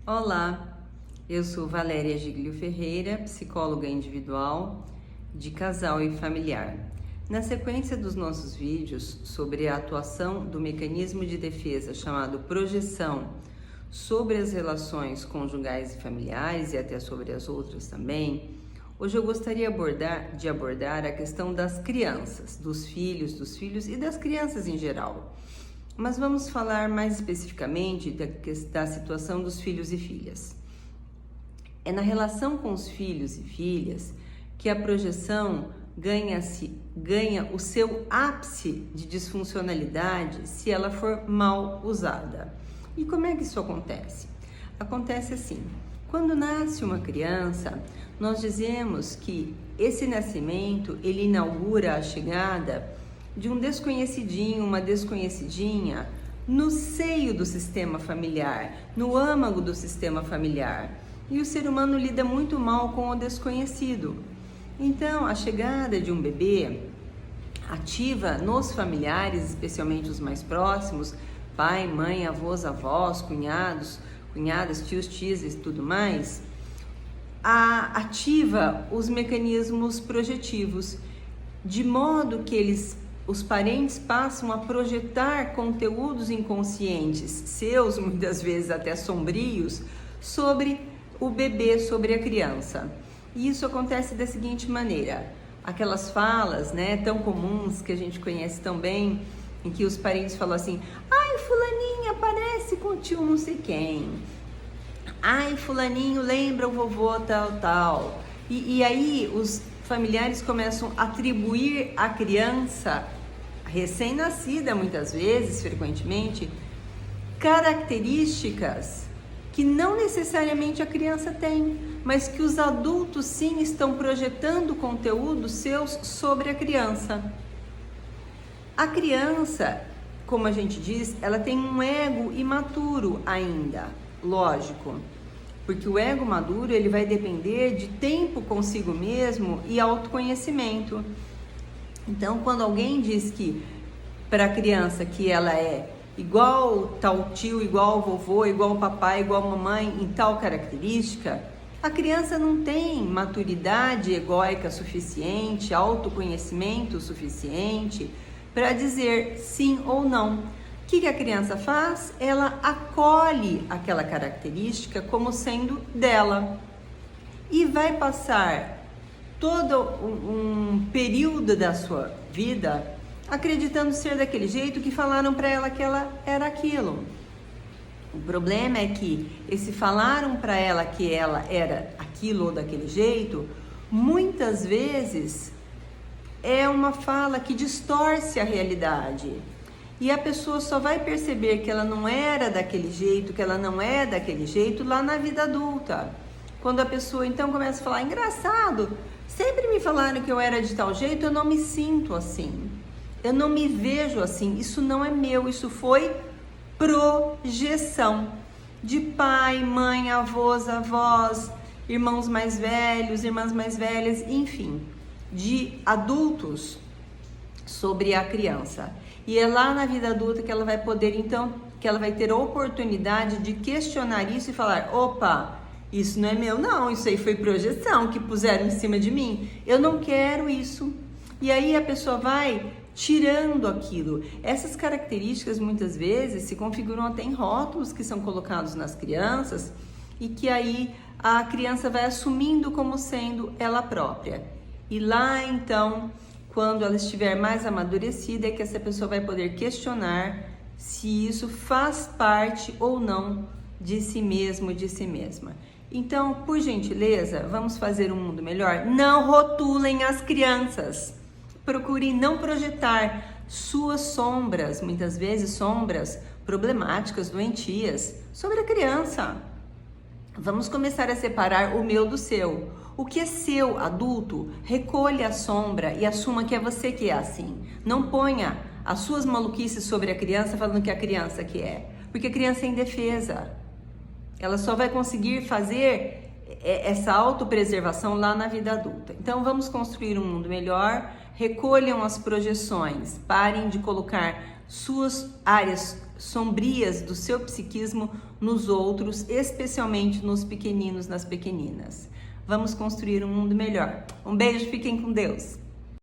Olá, eu sou Valéria Giglio Ferreira, psicóloga individual de casal e familiar. Na sequência dos nossos vídeos sobre a atuação do mecanismo de defesa chamado projeção sobre as relações conjugais e familiares e até sobre as outras também, hoje eu gostaria de abordar a questão das crianças, dos filhos e das crianças em geral. Mas vamos falar mais especificamente da situação dos filhos e filhas. É na relação com os filhos e filhas que a projeção ganha o seu ápice de disfuncionalidade se ela for mal usada. E como é que isso acontece? Acontece assim: quando nasce uma criança, nós dizemos que esse nascimento ele inaugura a chegada de um desconhecidinho, uma desconhecidinha no seio do sistema familiar, no âmago do sistema familiar. E o ser humano lida muito mal com o desconhecido. Então, a chegada de um bebê ativa nos familiares, especialmente os mais próximos, pai, mãe, avós, avós, cunhados, cunhadas, tios, tias e tudo mais, ativa os mecanismos projetivos, de modo que os parentes passam a projetar conteúdos inconscientes, seus muitas vezes até sombrios, sobre o bebê, sobre a criança. E isso acontece da seguinte maneira: aquelas falas, tão comuns que a gente conhece tão bem, em que os parentes falam assim: ai, fulaninha parece com o tio não sei quem, ai, fulaninho lembra o vovô tal, tal. E aí os familiares começam a atribuir à criança recém-nascida, muitas vezes, frequentemente, características que não necessariamente a criança tem, mas que os adultos sim estão projetando conteúdos seus sobre a criança. A criança, como a gente diz, ela tem um ego imaturo ainda, lógico, porque o ego maduro ele vai depender de tempo consigo mesmo e autoconhecimento. Então, quando alguém diz que para a criança que ela é igual tal tio, igual vovô, igual papai, igual mamãe em tal característica, a criança não tem maturidade egóica suficiente, autoconhecimento suficiente para dizer sim ou não. O que a criança faz? Ela acolhe aquela característica como sendo dela e vai passar todo um período da sua vida acreditando ser daquele jeito que falaram para ela que ela era aquilo. O problema é que esse falaram para ela que ela era aquilo ou daquele jeito, muitas vezes é uma fala que distorce a realidade. E a pessoa só vai perceber que ela não era daquele jeito, que ela não é daquele jeito lá na vida adulta. Quando a pessoa então começa a falar: engraçado, sempre me falaram que eu era de tal jeito, eu não me sinto assim. Eu não me vejo assim, isso não é meu, isso foi projeção de pai, mãe, avós, avós, irmãos mais velhos, irmãs mais velhas, enfim, de adultos sobre a criança. E é lá na vida adulta que ela vai poder, então, que ela vai ter a oportunidade de questionar isso e falar: opa, isso não é meu, não, isso aí foi projeção que puseram em cima de mim, eu não quero isso. E aí a pessoa vai tirando aquilo. Essas características muitas vezes se configuram até em rótulos que são colocados nas crianças e que aí a criança vai assumindo como sendo ela própria. E lá então, quando ela estiver mais amadurecida, é que essa pessoa vai poder questionar se isso faz parte ou não de si mesmo, de si mesma. Então, por gentileza, vamos fazer um mundo melhor? Não rotulem as crianças. Procurem não projetar suas sombras, muitas vezes sombras problemáticas, doentias, sobre a criança. Vamos começar a separar o meu do seu. O que é seu, adulto, recolha a sombra e assuma que é você que é assim. Não ponha as suas maluquices sobre a criança falando que é a criança que é, porque a criança é indefesa. Ela só vai conseguir fazer essa autopreservação lá na vida adulta. Então vamos construir um mundo melhor, recolham as projeções, parem de colocar suas áreas sombrias do seu psiquismo nos outros, especialmente nos pequeninos, nas pequeninas. Vamos construir um mundo melhor. Um beijo, fiquem com Deus!